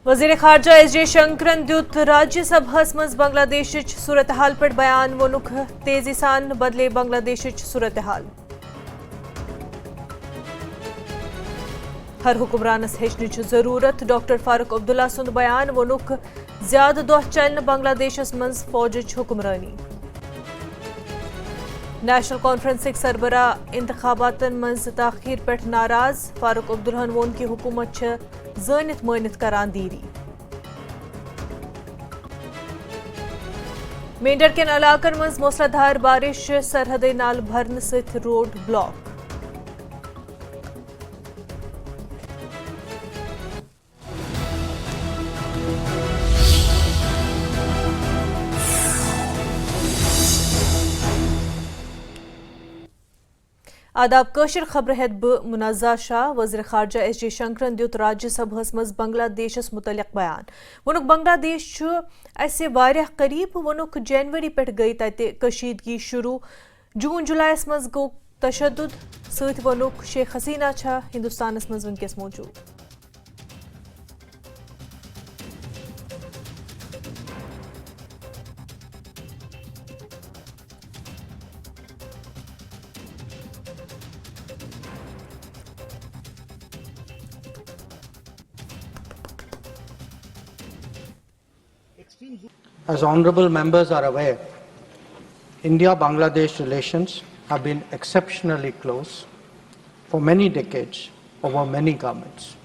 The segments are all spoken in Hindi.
वज़ीर ख़ारजा एस जयशंकरन दियुत राज्यसभास मज़ बांग्लादेश सूरत हाल पे बयान वोनुख तेजी सान बदले बांग्लादेश सूरत हाल हर हुक्मरानस हेचनच जरूरत डॉक्टर फारूक अब्दुल्ला सुंद बयान वोनुख ज्यादा दोह चलन बांग्लादेशस मज़ फौजच हुक्मरानी नेशनल कॉन्फ्रेंस सरबरा इंतखाबातन मज़ ताखीर पे नाराज फारूक अब्दुल्लाहन वोन कि हुकूमत ज़ानित मानित करान दीरी मेंढर के इलाकन मज़ मूसलाधार बारिश सरहद नाल भरन सथ रोड ब्लॉक आदाब कशर खबर हेद ब मुनाजा शाह वज़ीर ख़ारजा एस जयशंकरन दियुत राज्यसभास मज़ बांग्लादेशस मुतल्लिक़ बयान वोनुक बांग्लादेश असे वारियाह करीब वोनुक जनवरी पे गई तते कशीदगी शुरू जून जुलाईस मज़ गो तशद्दुद सत वोनुक शेख हसीना छा हिंदुस्तानस मज़ वनकस मौजूद As honourable members are aware, India-Bangladesh relations have been exceptionally close for many decades over many governments.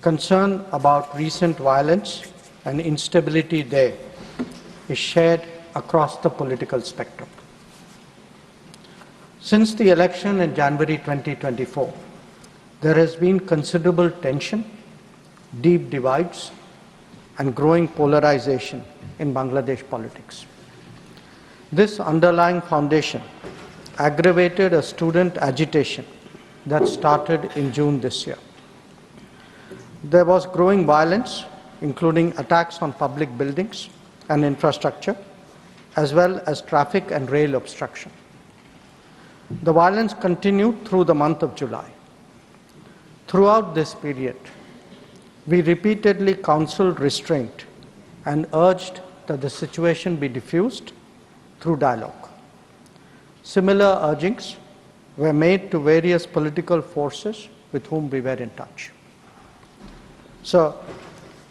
Concern about recent violence and instability there is shared across the political spectrum. Since the election in January 2024, there has been considerable tension, deep divides, and growing polarization in Bangladesh politics. This underlying foundation aggravated a student agitation that started in June this year. There was growing violence, including attacks on public buildings and infrastructure, as well as traffic and rail obstruction. The violence continued through the month of July. Throughout this period, we repeatedly counseled restraint and urged that the situation be diffused through dialogue. Similar urgings were made to various political forces with whom we were in touch. So,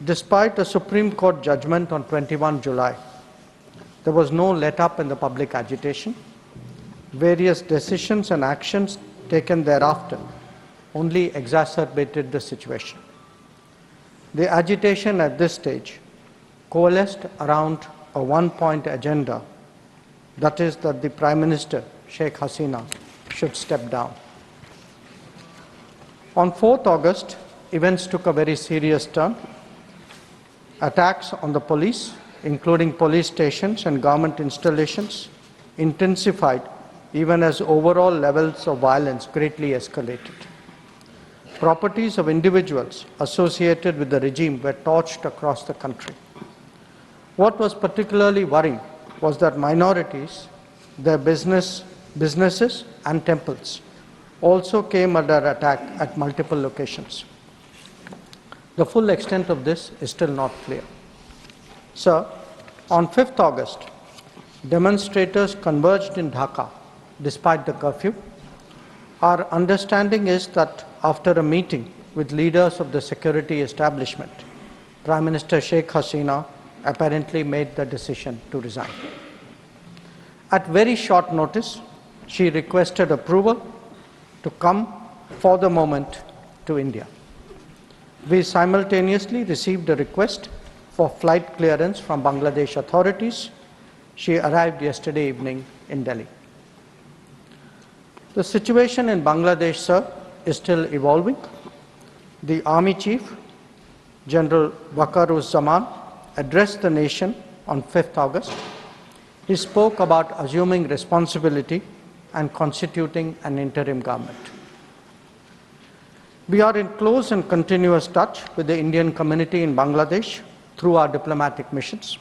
despite a Supreme Court judgment on 21 July, there was no let-up in the public agitation. Various decisions and actions taken thereafter only exacerbated the situation. The agitation at this stage coalesced around a one-point agenda, that is that the Prime Minister, Sheikh Hasina, should step down. On 4th August, events took a very serious turn. Attacks on the police, including police stations and government installations, intensified even as overall levels of violence greatly escalated. Properties of individuals associated with the regime were torched across the country. What was particularly worrying was that minorities, their businesses and temples also came under attack at multiple locations. The full extent of this is still not clear. So, on 5th August, demonstrators converged in Dhaka despite the curfew. Our understanding is that after a meeting with leaders of the security establishment, Prime Minister Sheikh Hasina apparently made the decision to resign. At very short notice, she requested approval to come for the moment to India. We simultaneously received a request for flight clearance from Bangladesh authorities. She arrived yesterday evening in Delhi. The situation in Bangladesh, sir, is still evolving. The Army Chief, General Waqar-uz-Zaman, addressed the nation on 5th August. He spoke about assuming responsibility and constituting an interim government. We are in close and continuous touch with the Indian community in Bangladesh through our diplomatic missions.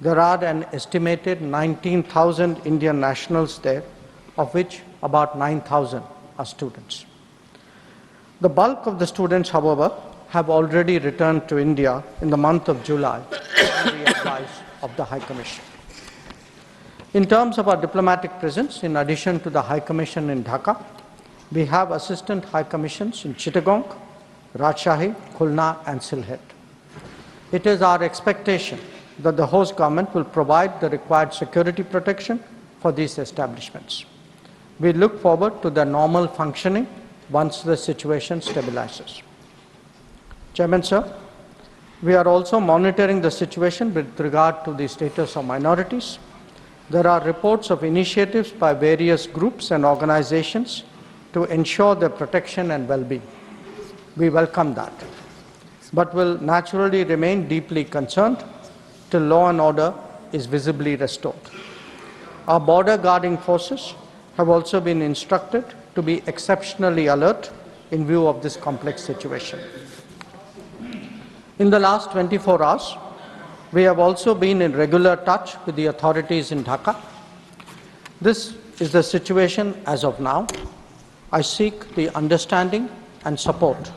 There are an estimated 19,000 Indian nationals there, of which about 9,000 are students. The bulk of the students, however, have already returned to India in the month of July on the advice of the High Commission. In terms of our diplomatic presence, in addition to the High Commission in Dhaka, we have Assistant High Commissions in Chittagong, Rajshahi, Khulna and Sylhet. It is our expectation that the host government will provide the required security protection for these establishments. We look forward to their normal functioning once the situation stabilizes. Chairman, sir, we are also monitoring the situation with regard to the status of minorities. There are reports of initiatives by various groups and organizations to ensure their protection and well-being. We welcome that, but will naturally remain deeply concerned till law and order is visibly restored. Our border guarding forces have also been instructed to be exceptionally alert in view of this complex situation. In the last 24 hours, we have also been in regular touch with the authorities in Dhaka. This is the situation as of now. I seek the understanding and support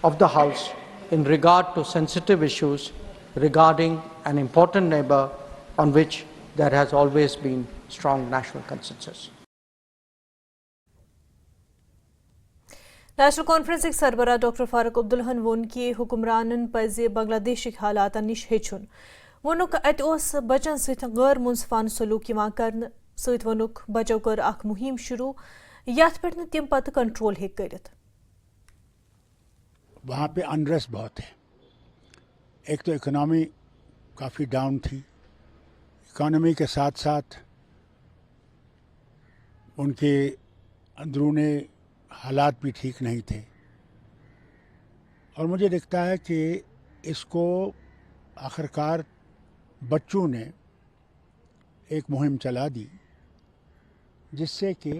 of the House in regard to sensitive issues regarding an important neighbor on which there has always been strong national consensus. National conference सरबराह डॉक्टर फारूक अब्दुल्लाहन वोन कि हुक्मरानन पजे बांग्लादेशिक हालात निश हेचुन वोनुक अत बचन सत गैर मुनसफान सलूक कर सत वोनुक बचो कर अख मुहिम शुरू यथ पे तम पत कंट्रोल हे करित। वहाँ पे अनरेस्ट बहुत है। एक तो इकोनॉमी काफ़ी डाउन थी, इकोनॉमी के साथ साथ उनके अंदरूनी हालात भी ठीक नहीं थे और मुझे दिखता है कि इसको आखिरकार बच्चों ने एक मुहिम चला दी जिससे कि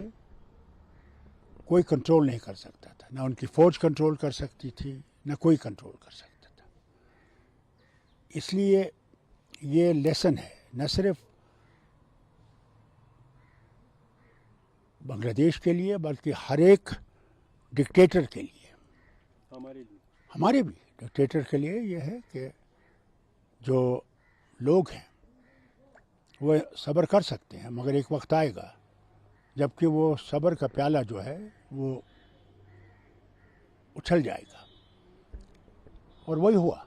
कोई कंट्रोल नहीं कर सकता था, ना उनकी फ़ौज कंट्रोल कर सकती थी, ना कोई कंट्रोल कर सकता था। इसलिए ये लेसन है न सिर्फ बांग्लादेश के लिए बल्कि हर एक डिक्टेटर के लिए, हमारे भी डिक्टेटर के लिए ये है कि जो लोग हैं वो सब्र कर सकते हैं मगर एक वक्त आएगा जबकि वो सब्र का प्याला जो है वो उछल जाएगा और वही हुआ।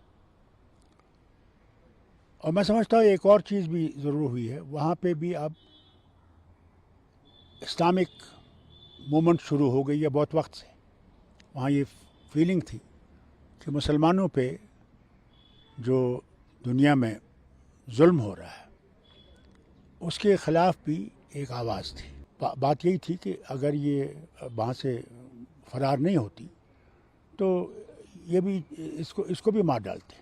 और मैं समझता हूँ एक और चीज़ भी ज़रूर हुई है, वहाँ पे भी अब इस्लामिक मूवमेंट शुरू हो गई है बहुत वक्त से। वहाँ ये फीलिंग थी कि मुसलमानों पे जो दुनिया में जुल्म हो रहा है उसके ख़िलाफ़ भी एक आवाज़ थी। बात यही थी कि अगर ये वहाँ से फ़रार नहीं होती तो ये भी इसको भी मार डालते,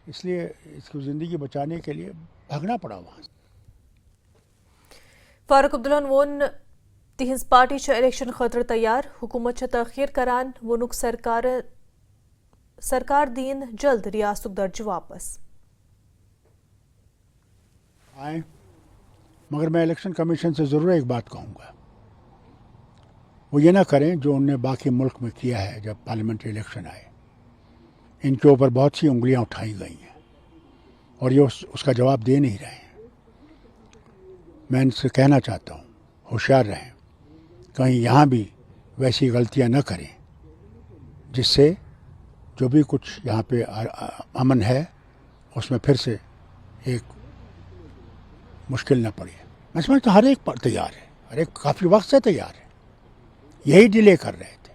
इसलिए इसको ज़िंदगी बचाने के लिए भागना पड़ा वहाँ से। फारूक अब्दुल्लाहन वोन तिहंज पार्टी इलेक्शन खतर तैयार, हुकूमत तखीर करान वोनुक सरकार दीन जल्द रियासतुक दर्ज वापस आए। मगर मैं इलेक्शन कमीशन से ज़रूर एक बात कहूँगा, वो ये ना करें जो उनने बाकी मुल्क में किया है। जब पार्लियामेंट्री इलेक्शन आए इनके ऊपर बहुत सी उंगलियां उठाई गई हैं और ये उसका जवाब दे नहीं रहे हैं। मैं इनसे कहना चाहता हूँ होशियार रहें, कहीं यहाँ भी वैसी गलतियाँ न करें जिससे जो भी कुछ यहाँ पे अमन है उसमें फिर से एक मुश्किल न पड़े। मैं समझता हर एक तैयार है, हर एक काफ़ी वक्त से तैयार है, यही डिले कर रहे थे।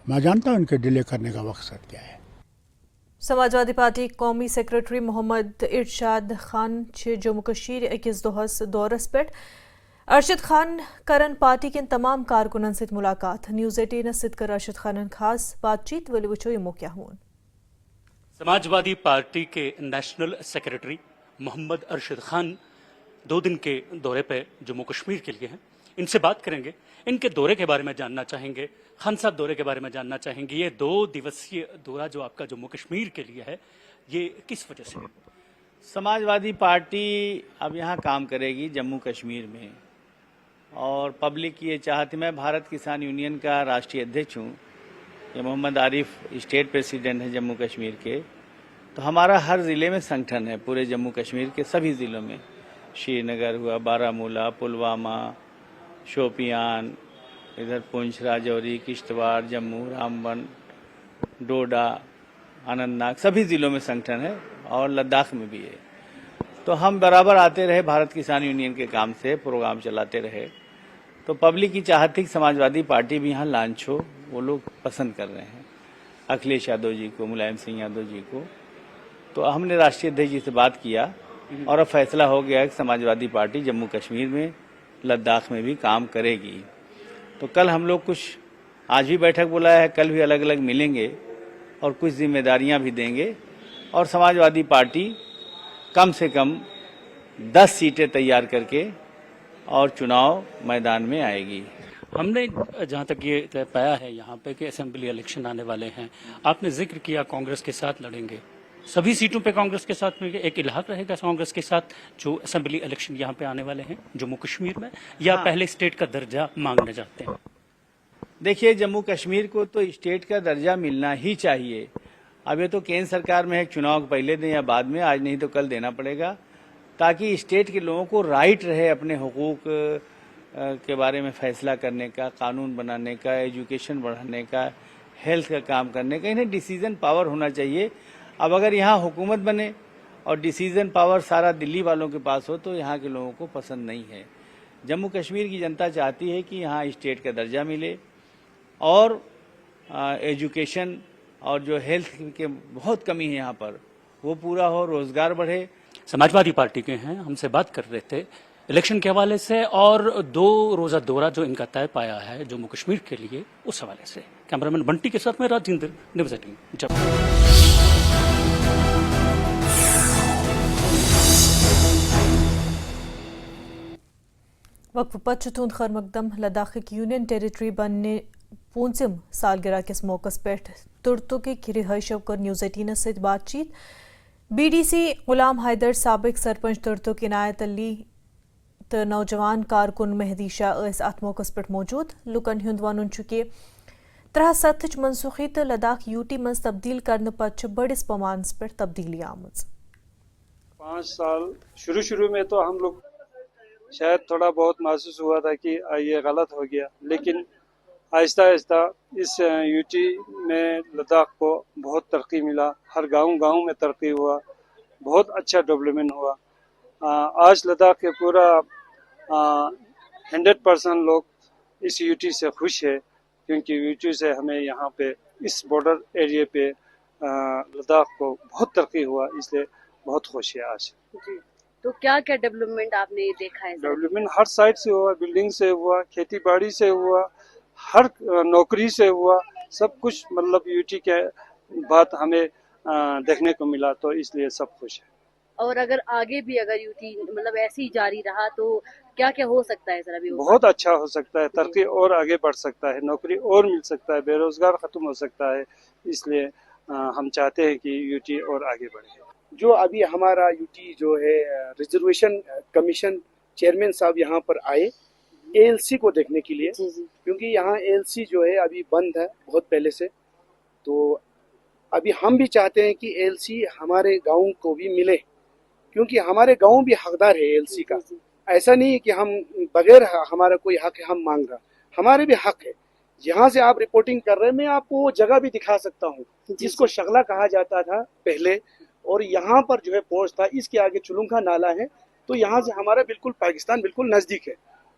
मैं जानता हूँ इनके डिले करने का मकसद क्या है। समाजवादी पार्टी कौमी सेक्रेटरी मोहम्मद इरशाद खान जम्मू कश्मीर अकिस दोहस दौरस पे। अरशद खान करन पार्टी के तमाम कारकुनन से मुलाकात। न्यूज़ 18 सित कर अरशद खान खास बातचीत वली वचो ये मौका हुआ। समाजवादी पार्टी के नेशनल सेक्रेटरी मोहम्मद अरशद खान 2 दिन के दौरे पे जम्मू कश्मीर के लिए हैं। इनसे बात करेंगे, इनके दौरे के बारे में जानना चाहेंगे, खान साहब दौरे के बारे में जानना चाहेंगे। ये 2 दिवसीय दौरा जो आपका जम्मू कश्मीर के लिए है ये किस वजह से? समाजवादी पार्टी अब यहाँ काम करेगी जम्मू कश्मीर में और पब्लिक ये चाहती, मैं भारत किसान यूनियन का राष्ट्रीय अध्यक्ष हूँ, ये मोहम्मद आरिफ स्टेट प्रेसिडेंट हैं जम्मू कश्मीर के। तो हमारा हर ज़िले में संगठन है, पूरे जम्मू कश्मीर के सभी ज़िलों में, श्रीनगर हुआ, बारामूला, पुलवामा, शोपियान, इधर पुंछ, राजौरी, किश्तवाड़, जम्मू, रामबन, डोडा, अनंतनाग, सभी ज़िलों में संगठन है और लद्दाख में भी है। तो हम बराबर आते रहे, भारत किसान यूनियन के काम से प्रोग्राम चलाते रहे। तो पब्लिक की चाहत थी कि समाजवादी पार्टी भी यहाँ लॉन्च हो, वो लोग पसंद कर रहे हैं अखिलेश यादव जी को, मुलायम सिंह यादव जी को। तो हमने राष्ट्रीय अध्यक्ष जी से बात किया और अब फैसला हो गया कि समाजवादी पार्टी जम्मू कश्मीर में, लद्दाख में भी काम करेगी। तो कल हम लोग कुछ, आज भी बैठक बुलाया है, कल भी अलग अलग मिलेंगे और कुछ जिम्मेदारियां भी देंगे और समाजवादी पार्टी कम से कम 10 सीटें तैयार करके और चुनाव मैदान में आएगी। हमने जहां तक ये तय पाया है यहाँ पे कि असेंबली इलेक्शन आने वाले हैं, आपने जिक्र किया कांग्रेस के साथ लड़ेंगे, सभी सीटों पे कांग्रेस के साथ में एक इलाहाक रहेगा कांग्रेस के साथ जो असेंबली इलेक्शन यहाँ पे आने वाले हैं जम्मू कश्मीर में, या पहले स्टेट का दर्जा मांगना चाहते हैं? देखिए, जम्मू कश्मीर को तो स्टेट का दर्जा मिलना ही चाहिए। अब ये तो केंद्र सरकार में है, चुनाव पहले दें या बाद में, आज नहीं तो कल देना पड़ेगा, ताकि स्टेट के लोगों को राइट रहे अपने हुकूक के बारे में फैसला करने का, कानून बनाने का, एजुकेशन बढ़ाने का, हेल्थ का काम करने का। इन्हें डिसीजन पावर होना चाहिए। अब अगर यहाँ हुकूमत बने और डिसीजन पावर सारा दिल्ली वालों के पास हो तो यहाँ के लोगों को पसंद नहीं है। जम्मू कश्मीर की जनता चाहती है कि यहाँ स्टेट का दर्जा मिले और एजुकेशन और जो हेल्थ के बहुत कमी है यहाँ पर वो पूरा हो, रोजगार बढ़े। समाजवादी पार्टी के हैं, हमसे बात कर रहे थे इलेक्शन के हवाले से और 2 रोजा दौरा जो इनका तय पाया है जम्मू कश्मीर के लिए, उस हवाले से। कैमरामैन बंटी के साथ में राजेंद्र, न्यूज़ 18 जब। वक्फ पचतून खर मकदम लद्दाख की यूनियन टेरिटरी बनने पूंसिम सालगिरह किस मौके पर तुर्तु के रिहाइश कर न्यूज़ 18 से बातचीत। BDC गुलाम हैदर, साबिक सरपंच तुर्तु की इनायत अली तो नौजवान कारकुन मेहदी शाह अत मौके पर मौजूद। लुकन हुंद वन कि 3 मनसूखी तो लद्दाख यूटी मज तब्दील करने पत बड़िस पैमानस पर तब्दीली आमज। 5 साल शुरू में तो हम लोग शायद थोड़ा बहुत महसूस हुआ था कि ये गलत हो गया, लेकिन आहिस्ता आहिस्ता इस यूटी में लद्दाख को बहुत तरक्की मिला। हर गांव में तरक्की हुआ, बहुत अच्छा डेवलपमेंट हुआ। आज लद्दाख के पूरा 100% लोग इस यूटी से खुश है, क्योंकि यूटी से हमें यहाँ पे इस बॉर्डर एरिया पे लद्दाख को बहुत तरक्की हुआ, इसलिए बहुत खुश है आज। तो क्या क्या डेवलपमेंट आपने देखा है? डेवलपमेंट हर साइड से हुआ, बिल्डिंग से हुआ, खेती बाड़ी से हुआ, हर नौकरी से हुआ, सब कुछ मतलब यूटी के बात हमें देखने को मिला, तो इसलिए सब खुश है। और अगर आगे भी अगर यूटी मतलब ऐसे ही जारी रहा तो क्या क्या हो सकता है सर? अभी बहुत अच्छा हो सकता है, तरक्की और आगे बढ़ सकता है, नौकरी और मिल सकता है, बेरोजगार खत्म हो सकता है। इसलिए हम चाहते हैं कि यूटी और आगे बढ़े। जो अभी हमारा यूटी जो है रिजर्वेशन कमीशन चेयरमैन साहब यहाँ पर आए ALC को देखने के लिए, क्योंकि यहाँ ALC जो है अभी बंद है बहुत पहले से। तो अभी हम भी चाहते हैं कि ALC हमारे गाँव को भी मिले, क्योंकि हमारे गाँव भी हकदार है ALC का। ऐसा नहीं है कि हम बगैर हमारा कोई हक है हम मांग रहा, हमारे भी हक है। यहाँ से आप रिपोर्टिंग कर रहे हैं, मैं आपको वो जगह भी दिखा सकता हूँ जिसको शगला कहा जाता था पहले, और यहाँ पर जो है पोस्ट था, इसके आगे चुलुंखा नाला है। तो यहाँ से हमारा बिल्कुल पाकिस्तान बिल्कुल नजदीक है।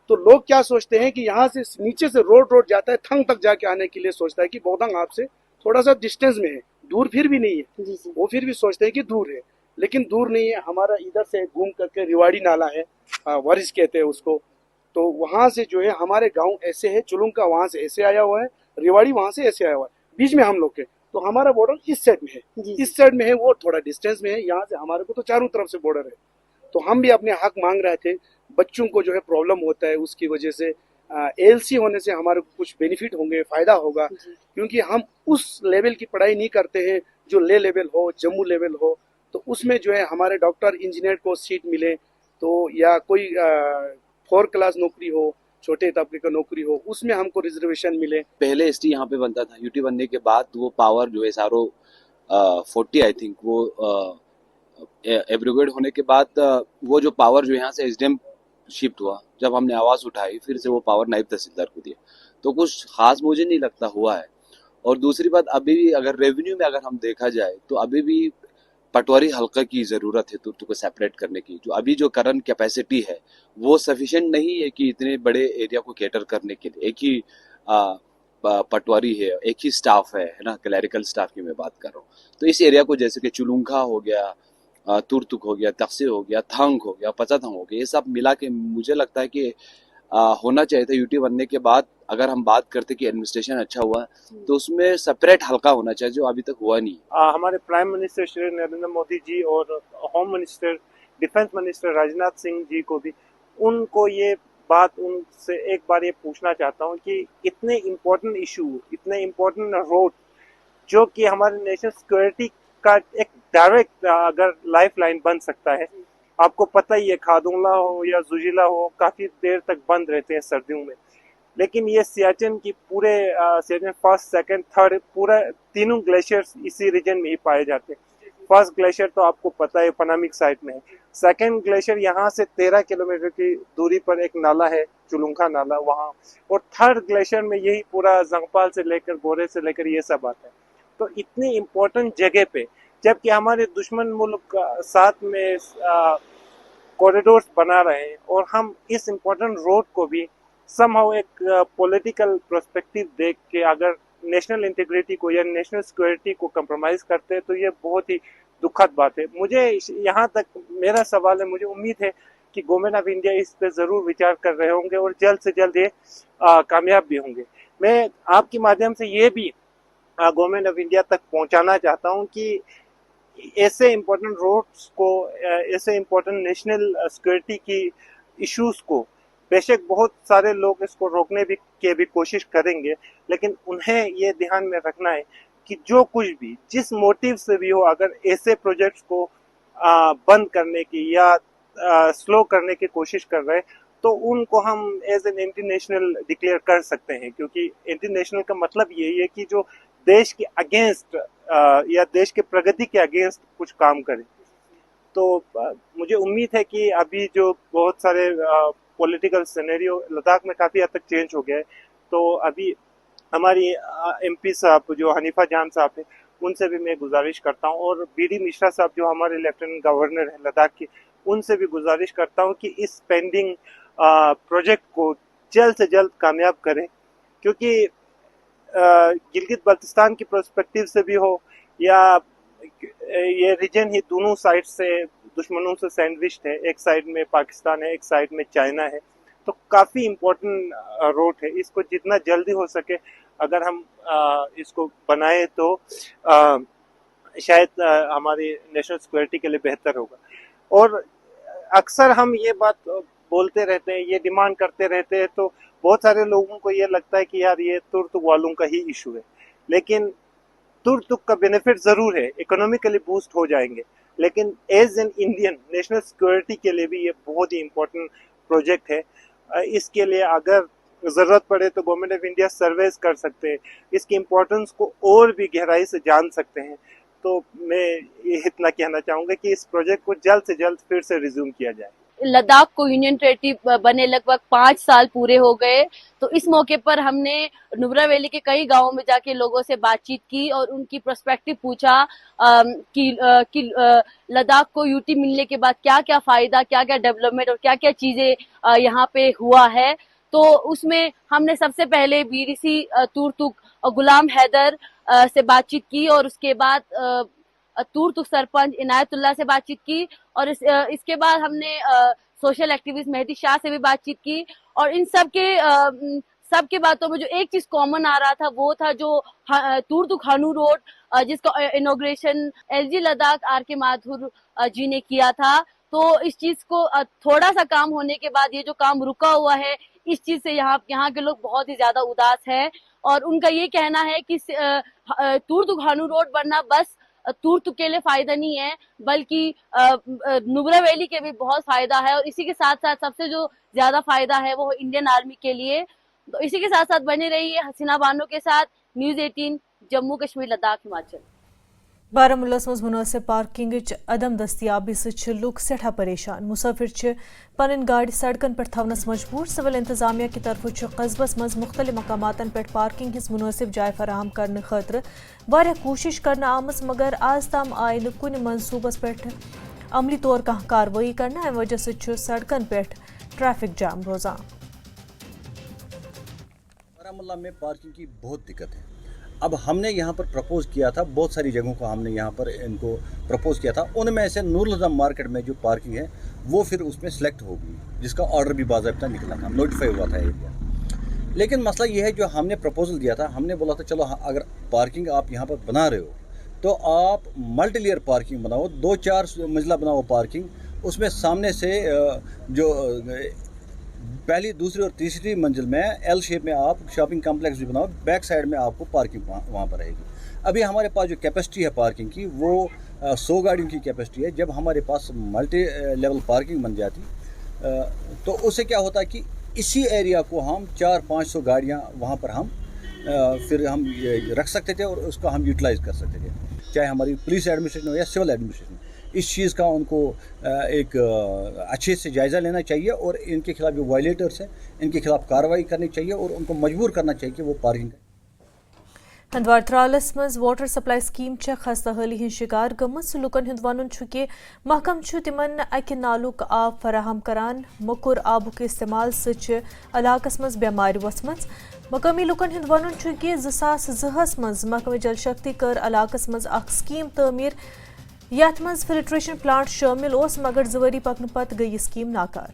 तो लोग क्या सोचते हैं कि यहाँ से नीचे से रोड जाता है, थंग तक जाके आने के लिए सोचता है कि बोदंग आपसे थोड़ा सा डिस्टेंस में है, दूर फिर भी नहीं है। वो फिर भी सोचते हैं कि दूर है, लेकिन दूर नहीं है। हमारा इधर से घूम करके रिवाड़ी नाला है, वारिस कहते हैं उसको। तो वहाँ से जो है हमारे गाँव ऐसे है, चुलुंका वहाँ से ऐसे आया हुआ है, रिवाड़ी वहाँ से ऐसे आया हुआ है, बीच में हम लोग के। तो हमारा बॉर्डर इस साइड में है, इस साइड में है, वो थोड़ा डिस्टेंस में है। यहाँ से हमारे को तो चारों तरफ से बॉर्डर है। तो हम भी अपने हक मांग रहे थे। बच्चों को जो है प्रॉब्लम होता है, उसकी वजह से ALC होने से हमारे को कुछ बेनिफिट होंगे, फायदा होगा, क्योंकि हम उस लेवल की पढ़ाई नहीं करते हैं जो ले लेवल हो, जम्मू लेवल हो। तो उसमें जो है हमारे डॉक्टर इंजीनियर को सीट मिले, तो या कोई 4 क्लास नौकरी हो छोटे तबके का नौकरी हो, उसमें हमको रिजर्वेशन मिले। पहले एसटी यहाँ पे बनता था, यूटी बनने के बाद वो पावर जो है SRO 40 आई थिंक वो एब्रोगेट होने के बाद वो जो पावर जो यहाँ से एसडीएम शिफ्ट हुआ, जब हमने आवाज उठाई फिर से वो पावर नायब तहसीलदार को दिया, तो कुछ खास मुझे नहीं लगता हुआ है। और दूसरी बात, अभी भी अगर रेवेन्यू में अगर हम देखा जाए तो अभी भी पटवारी हल्का की जरूरत है तुर्तु को सेपरेट करने की। जो अभी जो करंट कैपेसिटी है वो सफिशिएंट नहीं है कि इतने बड़े एरिया को कैटर करने के लिए। एक ही पटवारी है, एक ही स्टाफ है ना, क्लरिकल स्टाफ की मैं बात कर रहा हूँ। तो इस एरिया को जैसे कि चुलुंखा हो गया, तुर्तुक हो गया, तकसे हो गया, थंग हो गया, पचाथंग हो गया, ये सब मिला के मुझे लगता है कि होना चाहिए था। यूटी बनने के बाद अगर हम बात करते कि एडमिनिस्ट्रेशन अच्छा हुआ तो उसमें सेपरेट हल्का होना चाहिए, जो अभी तक हुआ नहीं। हमारे प्राइम मिनिस्टर श्री नरेंद्र मोदी जी और home minister, defence minister Rajnath Singh ji को भी, उनको ये बात उनसे एक बार ये पूछना चाहता हूँ कि इतने इम्पोर्टेंट इशू, इतने इम्पोर्टेंट रोड जो कि हमारे नेशनल सिक्योरिटी का एक डायरेक्ट अगर लाइफ लाइन बन सकता है। आपको पता ही है, खादुंगला हो या जुजिला हो काफी देर तक बंद रहते हैं सर्दियों में, लेकिन ये सियाचिन की पूरे सियाचिन फर्स्ट, सेकंड, थर्ड, पूरा तीनों ग्लेशियर्स इसी रीजन में ही पाए जाते हैं। फर्स्ट ग्लेशियर तो आपको पता है पनामिक साइड में है। सेकंड ग्लेशियर यहाँ से 13 किलोमीटर की दूरी पर एक नाला है, चुलुंखा नाला, वहाँ। और थर्ड ग्लेशियर में यही पूरा जंगपाल से लेकर गोरे से लेकर ये सब आता है। तो इतनी इम्पोर्टेंट जगह पे, जबकि हमारे दुश्मन मुल्क साथ में कॉरिडोर्स बना रहे हैं और हम इस इम्पोर्टेंट रोड को भी समहाउ एक पॉलिटिकल पर्सपेक्टिव देख के अगर नेशनल इंटीग्रिटी को या नेशनल सिक्योरिटी को कंप्रोमाइज करते हैं तो ये बहुत ही दुखद बात है। मुझे यहाँ तक मेरा सवाल है, मुझे उम्मीद है कि गवर्नमेंट ऑफ इंडिया इस पे जरूर विचार कर रहे होंगे और जल्द से जल्द ये कामयाब भी होंगे। मैं आपके माध्यम से ये भी गवर्नमेंट ऑफ इंडिया तक पहुंचाना चाहता हूं कि ऐसे इम्पोर्टेंट रोड्स को, ऐसे इम्पोर्टेंट नेशनल सिक्योरिटी की इश्यूज को, बेशक बहुत सारे लोग इसको रोकने की भी कोशिश करेंगे, लेकिन उन्हें ये ध्यान में रखना है कि जो कुछ भी, जिस मोटिव से भी हो, अगर ऐसे प्रोजेक्ट्स को बंद करने की या स्लो करने की कोशिश कर रहे हैं तो उनको हम as an anti national declare कर सकते हैं, क्योंकि एंटी नेशनल का मतलब यही है कि जो देश के अगेंस्ट या देश के प्रगति के अगेंस्ट कुछ काम करे। तो मुझे उम्मीद है कि अभी जो बहुत सारे पॉलिटिकल सिनेरियो लद्दाख में काफ़ी हद तक चेंज हो गया है, तो अभी हमारी एमपी साहब जो हनीफा जान साहब हैं, उनसे भी मैं गुजारिश करता हूं, और बीडी मिश्रा साहब जो हमारे लेफ्टिनेंट गवर्नर हैं लद्दाख के, उनसे भी गुजारिश करता हूं कि इस पेंडिंग प्रोजेक्ट को जल्द से जल्द कामयाब करें, क्योंकि गिलगित बल्तिस्तान की पर्सपेक्टिव से भी हो या ये रीजन ही दोनों साइड से दुश्मनों से सैंडविच्ड है, एक साइड में पाकिस्तान है, एक साइड में चाइना है, तो काफ़ी इम्पोर्टेंट रोड है। इसको जितना जल्दी हो सके अगर हम इसको बनाए तो शायद हमारी नेशनल सिक्योरिटी के लिए बेहतर होगा। और अक्सर हम ये बात बोलते रहते हैं, ये डिमांड करते रहते हैं, तो बहुत सारे लोगों को ये लगता है कि यार ये तुर्तुक वालों का ही इशू है, लेकिन तुर्तुक का बेनिफिट ज़रूर है, इकोनॉमिकली बूस्ट हो जाएंगे, लेकिन as an Indian national security के लिए भी ये बहुत ही इम्पोर्टेंट प्रोजेक्ट है। इसके लिए अगर ज़रूरत पड़े तो गवर्नमेंट ऑफ इंडिया सर्वेस कर सकते हैं, इसकी इम्पोर्टेंस को और भी गहराई से जान सकते हैं। तो मैं ये इतना कहना चाहूँगा कि इस प्रोजेक्ट को जल्द से जल्द फिर से रिज्यूम किया जाए। लद्दाख को यूनियन टेरिटरी बने लगभग 5 साल पूरे हो गए, तो इस मौके पर हमने नुब्रा वैली के कई गांवों में जाके लोगों से बातचीत की और उनकी पर्सपेक्टिव पूछा कि लद्दाख को यूटी मिलने के बाद क्या क्या फायदा, क्या क्या डेवलपमेंट और क्या क्या चीजें यहाँ पे हुआ है। तो उसमें हमने सबसे पहले बीडीसी तुर्तुक गुलाम हैदर से बातचीत की और उसके बाद तुर्तुक सरपंच इनायतुल्लाह से बातचीत की और इसके बाद हमने सोशल एक्टिविस्ट मेहदी शाह से भी बातचीत की। और इन सबके बातों में जो एक चीज कॉमन आ रहा था वो था जो तुर्तुक हनू रोड जिसका इनॉग्रेशन एलजी लद्दाख आर.के. माथुर जी ने किया था। तो इस चीज को थोड़ा सा काम होने के बाद ये जो काम रुका हुआ है, इस चीज से यहाँ के लोग बहुत ही ज्यादा उदास हैं और उनका ये कहना है कि तुर्तुक हनू रोड बनना बस तुर्तुक के लिए फायदा नहीं है, बल्कि नुब्रा वैली के भी बहुत फायदा है। और इसी के साथ साथ सबसे जो ज्यादा फायदा है वो इंडियन आर्मी के लिए। तो इसी के साथ साथ बने रहिए हसीना बानो के साथ, न्यूज़ 18 जम्मू कश्मीर लद्दाख हिमाचल। बारामुल्लास मज मुनासिब पार्किंग अदम दस्तियाबी से लुक सेठा परेशान। मुसाफिर पन गाड़ी सड़कन पे थवनस मजबूर। सिविल इंतजामिया की तरफ कस्बस मज मुख्तलिफ मकामातन पे पार्किंग हिज मुनासिब जाय फराहम करने खतर वारिया कोशिश करना आमस, मगर आज ताम आय न कुन मनसूबस पे अमली तौर कह कार्रवाई करना। अमि वजह से सड़कन पे ट्रैफिक जाम रोजान। बारामुल्ला में पार्किंग की बहुत दिक्कत है। अब हमने यहाँ पर प्रपोज किया था, बहुत सारी जगहों को हमने यहाँ पर इनको प्रपोज किया था। उनमें से नूरुल मार्केट में जो पार्किंग है वो फिर उसमें सेलेक्ट हो गई, जिसका ऑर्डर भी बाज़ाब्ता निकला था, नोटिफाई हुआ था एरिया। लेकिन मसला ये है, जो हमने प्रपोजल दिया था, हमने बोला था चलो अगर पार्किंग आप यहाँ पर बना रहे हो तो आप मल्टी लेयर पार्किंग बनाओ, 2-4 मंजिला बनाओ पार्किंग। उसमें सामने से जो पहली, दूसरी और तीसरी मंजिल में एल शेप में आप शॉपिंग कॉम्प्लेक्स भी बनाओ, बैक साइड में आपको पार्किंग वहाँ पर रहेगी। अभी हमारे पास जो कैपेसिटी है पार्किंग की वो 100 गाड़ियों की कैपेसिटी है। जब हमारे पास मल्टी लेवल पार्किंग बन जाती तो उससे क्या होता है कि इसी एरिया को हम 400-500 गाड़ियाँ वहाँ पर हम फिर हम रख सकते थे और उसका हम यूटिलाइज़ कर सकते थे, चाहे हमारी पुलिस एडमिनिस्ट्रेशन हो या सिविल एडमिनिस्ट्रेशन। इस चीज़ का उनको एक अच्छे से जायज़ा लेना चाहिए और इनके खिलाफ जो वायलेटर्स हैं इनके खिलाफ कार्रवाई करनी चाहिए और उनको मजबूर करना चाहिए कि वो पार्किंग करें। हंदवार त्रालस मज वाटर सप्लाई स्कीम खस्ता हाली हिंद शिकार गमत। लुकन हिंद वन कि महकम तिमन अकि नालुक आब फराहम करान। मकुर आबुक इस्तेमाल इलाकस मज बेमार वसमज। मकामी लुकन हिंद वन कि 2002 मज महकमे जल शक्ति कर इलाकस मज अख स्कीम तमीर, यथ मज फिल्ट्रेशन प्लांट शामिल ओस, मगर 2 वरी पकन पत गई scheme नाकार।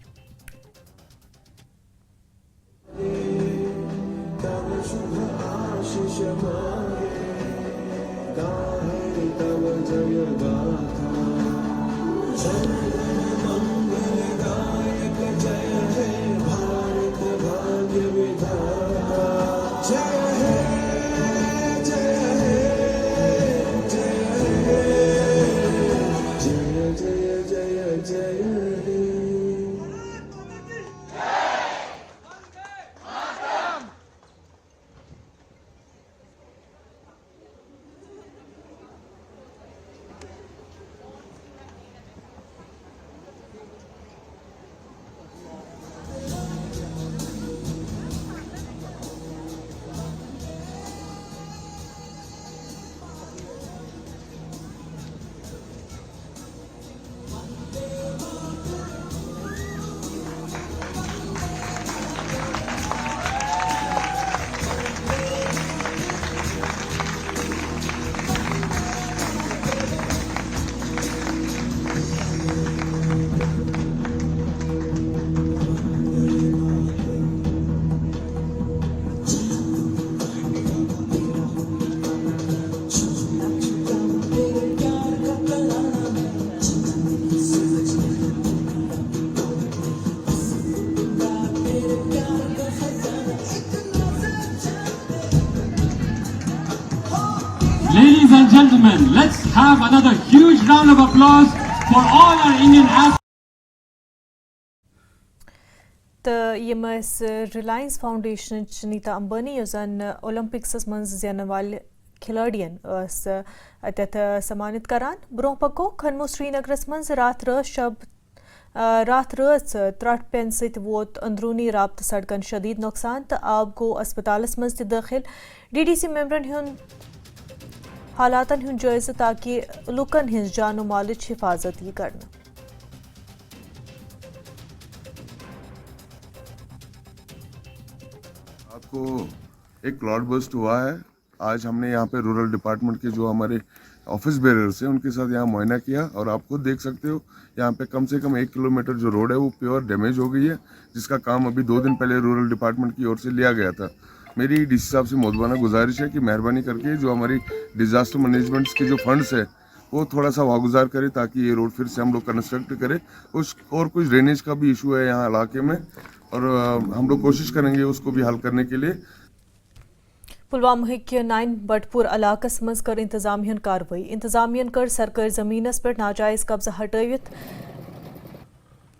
Ladies and gentlemen, let's have another huge round of applause for all our Indian athletes. Reliance Foundation Nita Ambani जन ओलंपिक्स मज जेन वाल खिलाड़ियन अत सम्मानित करान। ब्रोह पको खनमो श्रीनगरस मज रात रात त्रट पेन सत वोत अंदरूनी राबत सड़कन शदीद नुकसान तो आब गो अस्पतालस मज दाखिल। DDC मेंबरन हुंद हालातन हुंद जायज़ा ताकि लुकन हिंज जानो मालिच हिफाजत ही करना। आपको एक क्लाउड बर्स्ट हुआ है। आज हमने यहाँ पे रूरल डिपार्टमेंट के जो हमारे ऑफिस बेरर्स हैं उनके साथ यहाँ मुआयना किया और आप खुद देख सकते हो यहाँ पे कम से कम 1 किलोमीटर जो रोड है वो प्योर डैमेज हो गई है, जिसका काम अभी 2 दिन पहले रूरल डिपार्टमेंट की ओर से लिया गया था। मेरी DC साहब से मोहब्बाना गुजारिश है कि मेहरबानी करके जो हमारी डिज़ास्टर मैनेजमेंट्स के जो फंड्स है वो थोड़ा सा वागुजार करें ताकि ये रोड फिर से हम लोग कंस्ट्रक्ट करें। और कुछ ड्रेनेज का भी इशू है यहाँ इलाके में और हम लोग कोशिश करेंगे उसको भी हल करने के लिए। पुलवामा के 9 बटपुर इलाकस मज कर इंतजामियन कार्रवाई। इंतजामियन कर सरकारी जमीनस पर नाजायज कब्जा हटवित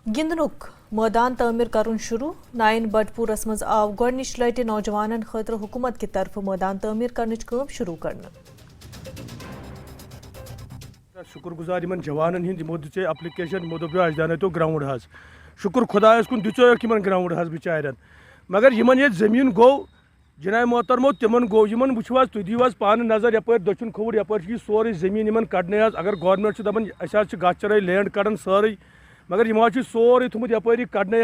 गिंदनुक मैदान तमीर करन शुरू नाइन बटपूरस मज आव गोडनिच लटि नौजवानन खतर हुकूमत की तरफ मैदान तमीर करनिच काम शुरू करना। शुक्रगुजार इन जवानन हिंद यमो दिचे एप्लिकेशन यमो दोप अस दियानो ग्राउंड हज शुक्र खुदायस कुन दिचोक इन ग्राउंड हज बिचारन मगर इन ये जमीन गो जनाब मोहतरमो तिमन गो इन वो तुह दिव पान नजर यपर दक्षिण खोवर यपर सोरे जमीन इन कड़ने अगर गवर्नमेंट दपान गछ चराई लैंड कड़न सारे मगर यम सोरे थोमुत यपर कड़ने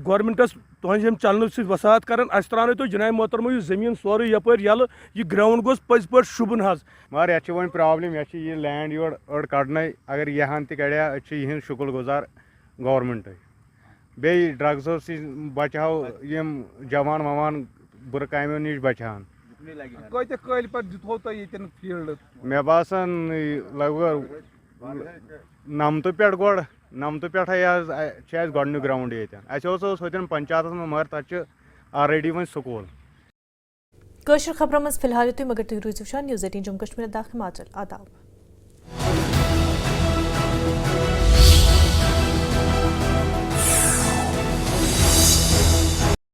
गवर्नमेंटस तुम चलन सत वसात कर त्रानो तुम जनाब मोहतरमो यह जमीन सोरे यपर यल यह ग्राउंड गोस पज पे शुबन हज मगर ये वो प्रॉब्लम ये लैंड योर अड़ कड़ने अगर यहां तड़िया यह शुक्र गुजार गवर्नमेंट बे ड्रग्सो सी बचाओ यम जवान ववान बुर कामों नश बचान मे बासान लगभग नमत पे गोड़ नमत पे गोडन ग्राउंड ये होतन पंचायत मगर तक ऑलरेडी वो स्कूल कशर खबर मज फिलहाल मगर तुम रूज वुचान न्यूज़ 18 जम्मू कश्मीर दाख हिमाचल आदाब।